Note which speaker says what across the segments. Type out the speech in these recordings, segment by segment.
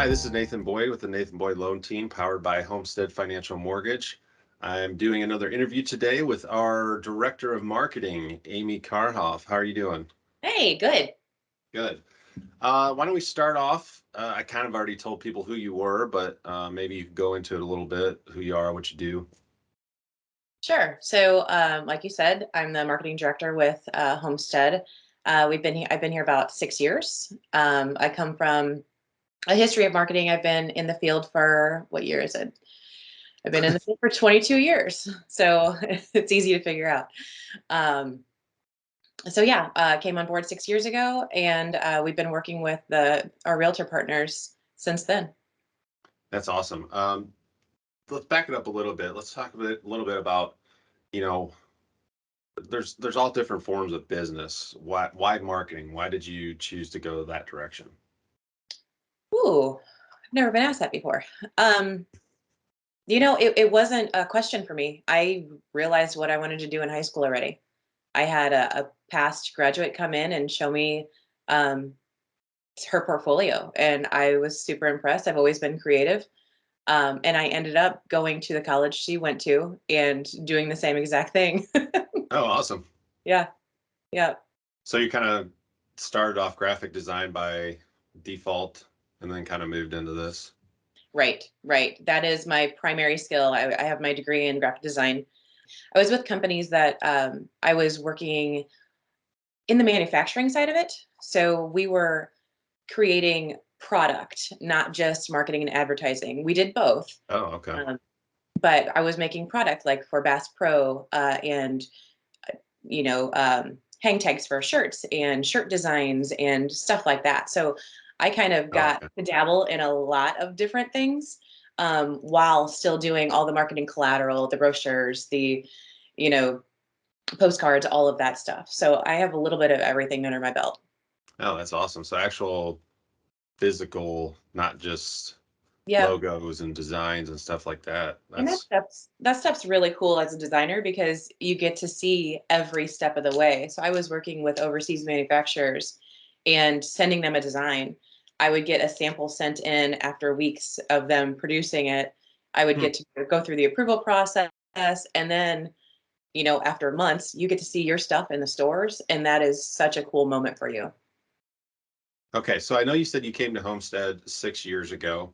Speaker 1: Hi, this is Nathan Boyd with the Nathan Boyd Loan Team powered by Homestead Financial Mortgage. I'm doing another interview today with our Director of Marketing, Amy Karhoff. How are you doing?
Speaker 2: Hey, good.
Speaker 1: Good. Why don't we start off? I kind of already told people who you were, but maybe you could go into it a little bit, who you are, what you do.
Speaker 2: Sure. So, like you said, I'm the marketing director with Homestead. I've been here about 6 years. I come from a history of marketing. I've been in the field for what year is it? I've been in the field for 22 years. So it's easy to figure out. Um, came on board 6 years ago, and we've been working with our realtor partners since then.
Speaker 1: That's awesome. Let's back it up a little bit. Let's talk a little bit about, you know, there's all different forms of business. Why marketing? Why did you choose to go that direction?
Speaker 2: Ooh, I've never been asked that before. Um, it wasn't a question for me. I realized what I wanted to do in high school already. I had a past graduate come in and show me um, her portfolio, and I was super impressed. I've always been creative. And I ended up going to the college she went to and doing the same exact thing.
Speaker 1: Oh, awesome.
Speaker 2: Yeah, yeah.
Speaker 1: So you kind of started off graphic design by default and then kind of moved into this.
Speaker 2: Right, right. That is my primary skill. I have my degree in graphic design. I was with companies that I was working in the manufacturing side of it. So we were creating product, not just marketing and advertising. We did both.
Speaker 1: Oh, okay.
Speaker 2: Um, but I was making product like for Bass Pro and, hang tags for shirts and shirt designs and stuff like that. So I kind of
Speaker 1: Oh,
Speaker 2: got
Speaker 1: okay.
Speaker 2: to dabble in a lot of different things while still doing all the marketing collateral, the brochures, you know, postcards, all of that stuff. So I have a little bit of everything under my belt.
Speaker 1: Oh, that's awesome. So actual physical, not just
Speaker 2: Yep.
Speaker 1: logos and designs and stuff like that.
Speaker 2: And that
Speaker 1: That's
Speaker 2: stuff's that stuff's really cool as a designer because you get to see every step of the way. So I was working with overseas manufacturers and sending them a design. I would get a sample sent in after weeks of them producing it. I would
Speaker 1: hmm.
Speaker 2: get to go through the approval process, and then, after months, you get to see your stuff in the stores, and that is such a cool moment for you.
Speaker 1: Okay. So I know you said you came to Homestead 6 years ago.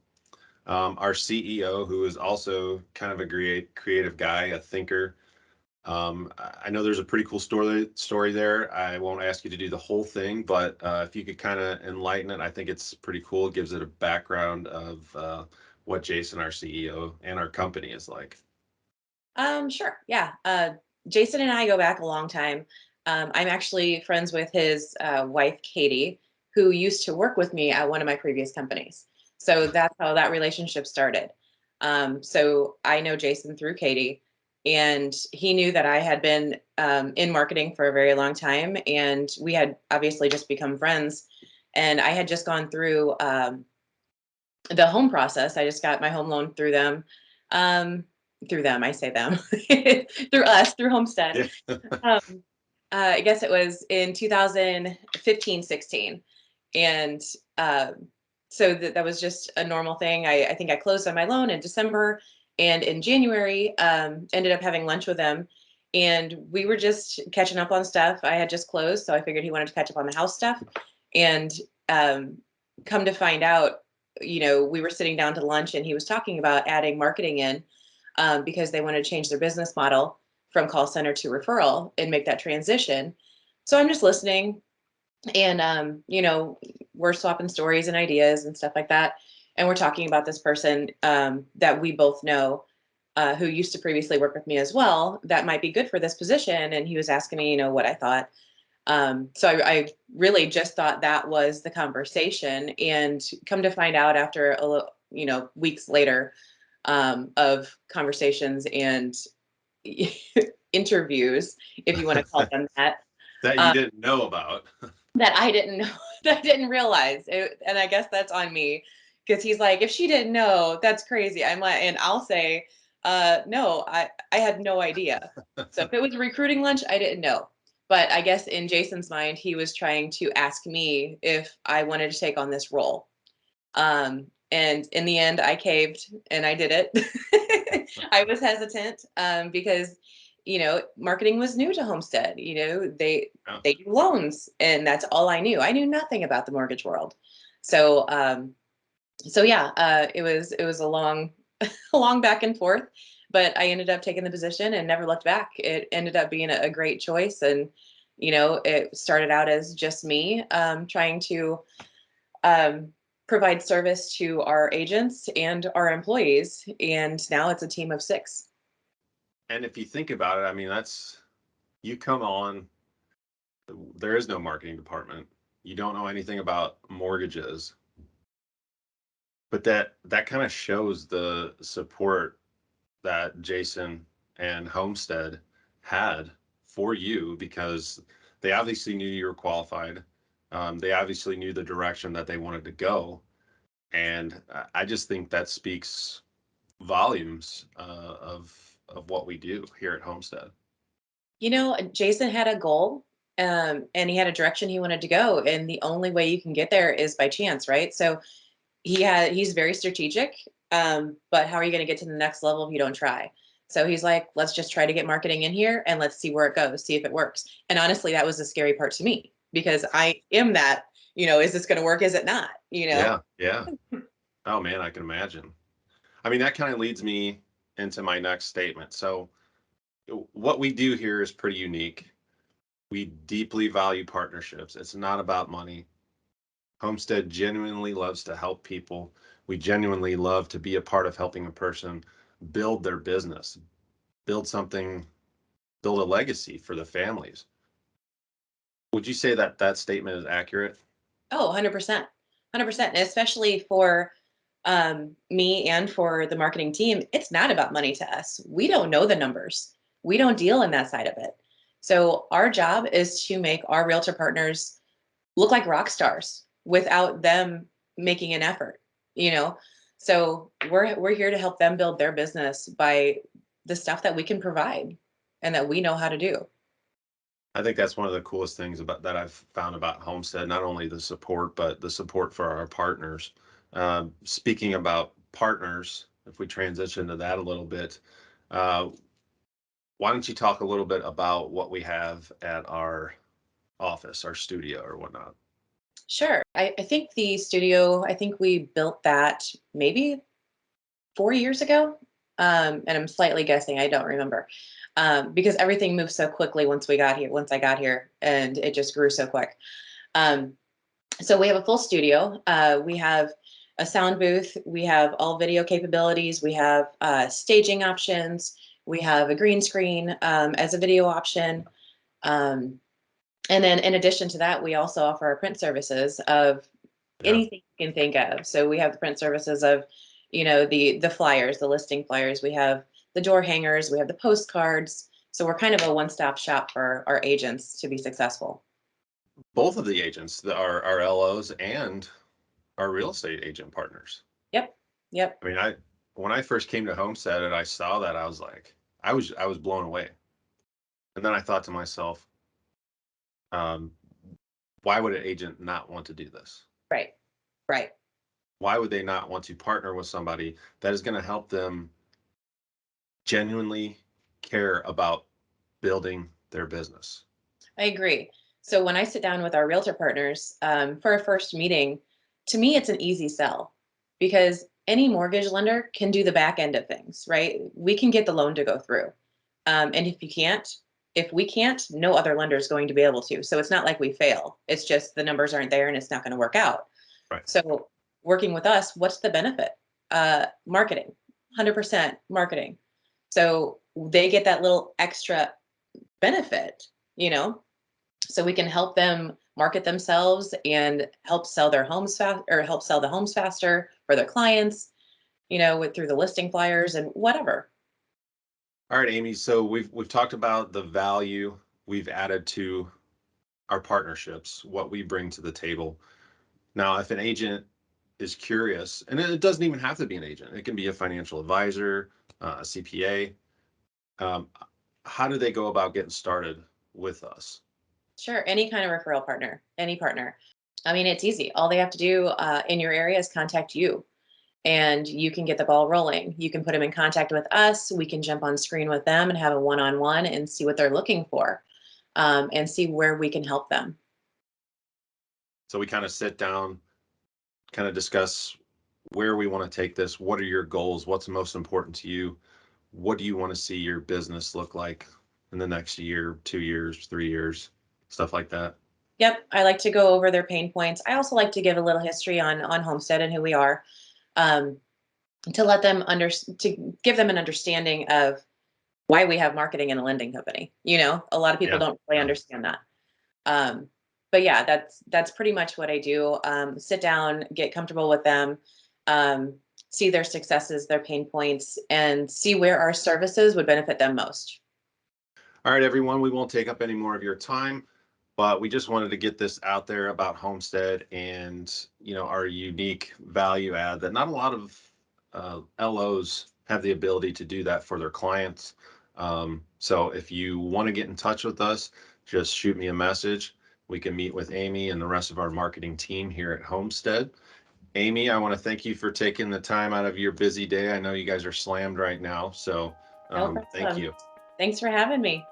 Speaker 1: Our CEO, who is also kind of a creative guy, a thinker. I know there's a pretty cool story there. I won't ask you to do the whole thing, but if you could kind of enlighten it, I think it's pretty cool. It gives it a background of what Jason, our CEO, and our company is like.
Speaker 2: Sure. Yeah. Jason and I go back a long time. I'm actually friends with his wife, Katie, who used to work with me at one of my previous companies. So that's how that relationship started. So I know Jason through Katie, and he knew that I had been in marketing for a very long time, and we had obviously just become friends. And I had just gone through the home process. I just got my home loan through them. Through them, I say them, through us, through Homestead.
Speaker 1: Yeah.
Speaker 2: Um, I guess it was in 2015, 16. And that was just a normal thing. I think I closed on my loan in December, and in January, ended up having lunch with him. And we were just catching up on stuff. I had just closed, so I figured he wanted to catch up on the house stuff. And um, come to find out, we were sitting down to lunch, and he was talking about adding marketing in because they wanted to change their business model from call center to referral and make that transition. So I'm just listening, and we're swapping stories and ideas and stuff like that. And we're talking about this person that we both know, who used to previously work with me as well, that might be good for this position. And he was asking me, what I thought. So I really just thought that was the conversation, and come to find out after a little, weeks later of conversations and interviews, if you want to call them that,
Speaker 1: That you
Speaker 2: uh,
Speaker 1: didn't know about.
Speaker 2: that I didn't know, that I didn't realize. And I guess that's on me, because he's like, if she didn't know, that's crazy. I'm like, and I'll say, no, I had no idea. So if it was recruiting lunch, I didn't know. But I guess in Jason's mind, he was trying to ask me if I wanted to take on this role. And in the end, I caved and I did it. I was hesitant because, marketing was new to Homestead.
Speaker 1: Yeah.
Speaker 2: They do loans, and that's all I knew. I knew nothing about the mortgage world. So, yeah, it was a long, a long back and forth, but I ended up taking the position and never looked back. It ended up being a great choice, and it started out as just me trying to um, provide service to our agents and our employees. And now it's a team of 6.
Speaker 1: And if you think about it, I mean, you come on, there is no marketing department. You don't know anything about mortgages, but that kind of shows the support that Jason and Homestead had for you, because they obviously knew you were qualified. They obviously knew the direction that they wanted to go. And I just think that speaks volumes of what we do here at Homestead.
Speaker 2: Jason had a goal, and he had a direction he wanted to go. And the only way you can get there is by chance, right? So he's very strategic. But how are you going to get to the next level if you don't try? So he's like, let's just try to get marketing in here and let's see where it goes, see if it works. And honestly, that was the scary part to me, because I am that, is this going to work? Is it not?
Speaker 1: Yeah, yeah. Oh man, I can imagine. I mean, that kind of leads me into my next statement. So, what we do here is pretty unique. We deeply value partnerships. It's not about money. Homestead genuinely loves to help people. We genuinely love to be a part of helping a person build their business, build something, build a legacy for the families. Would you say that that statement is accurate?
Speaker 2: Oh, 100%. 100%. And especially for me and for the marketing team, it's not about money to us. We don't know the numbers. We don't deal in that side of it. So our job is to make our realtor partners look like rock stars without them making an effort, you know? So we're here to help them build their business by the stuff that we can provide and that we know how to do.
Speaker 1: I think that's one of the coolest things about that I've found about Homestead, not only the support, but the support for our partners. Speaking about partners, if we transition to that a little bit, uh, why don't you talk a little bit about what we have at our office, our studio, or whatnot?
Speaker 2: Sure. I think the studio, I think we built that maybe 4 years ago. And I'm slightly guessing, I don't remember. Because everything moved so quickly once I got here, and it just grew so quick. Um, so we have a full studio. We have a sound booth. We have all video capabilities. We have staging options. We have a green screen as a video option. Um, and then in addition to that, we also offer our print services of
Speaker 1: Yeah.
Speaker 2: anything you can think of. So we have the print services of, the flyers, the listing flyers. We have the door hangers. We have the postcards. So we're kind of a one-stop shop for our agents to be successful.
Speaker 1: Both of the agents, our LOs and our real estate agent partners.
Speaker 2: Yep. Yep.
Speaker 1: I mean, when I first came to Homestead and I saw that, I was like, I was blown away. And then I thought to myself, um, why would an agent not want to do this?
Speaker 2: Right. Right.
Speaker 1: Why would they not want to partner with somebody that is going to help them genuinely care about building their business?
Speaker 2: I agree. So when I sit down with our realtor partners for a first meeting, to me, it's an easy sell because any mortgage lender can do the back end of things, right? We can get the loan to go through. And if we can't, no other lender is going to be able to. So it's not like we fail. It's just the numbers aren't there and it's not going to work out.
Speaker 1: Right.
Speaker 2: So working with us, what's the benefit? Marketing, 100% marketing. So they get that little extra benefit, you know, so we can help them market themselves and help sell their homes fast or help sell the homes faster for their clients, through the listing flyers and whatever.
Speaker 1: All right, Amy. So we've talked about the value we've added to our partnerships, what we bring to the table. Now, if an agent is curious, and it doesn't even have to be an agent, it can be a financial advisor, a CPA. Um, how do they go about getting started with us?
Speaker 2: Sure, any kind of referral partner, any partner. I mean, it's easy. All they have to do in your area is contact you. and you can get the ball rolling. You can put them in contact with us. We can jump on screen with them and have a one-on-one and see what they're looking for, and see where we can help them.
Speaker 1: So we kind of sit down, kind of discuss where we want to take this. What are your goals? What's most important to you? What do you want to see your business look like in the next year, 2 years, 3 years, stuff like that?
Speaker 2: Yep, I like to go over their pain points. I also like to give a little history on Homestead and who we are, um, to let them to give them an understanding of why we have marketing and a lending company. A lot of people
Speaker 1: Yeah.
Speaker 2: don't really
Speaker 1: Yeah.
Speaker 2: understand that. But yeah, that's pretty much what I do. Sit down, get comfortable with them, um, see their successes, their pain points, and see where our services would benefit them most.
Speaker 1: All right, everyone, we won't take up any more of your time, but we just wanted to get this out there about Homestead and, our unique value add that not a lot of LOs have the ability to do that for their clients. So if you want to get in touch with us, just shoot me a message. We can meet with Amy and the rest of our marketing team here at Homestead. Amy, I want to thank you for taking the time out of your busy day. I know you guys are slammed right now, so
Speaker 2: No
Speaker 1: thank
Speaker 2: problem.
Speaker 1: you.
Speaker 2: Thanks for having me.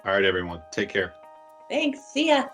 Speaker 1: All right, everyone, take care.
Speaker 2: Thanks. See ya.